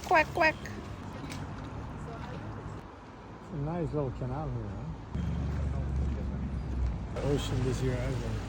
Quack, quack. It's a nice little canal here, huh? Ocean this year, I think.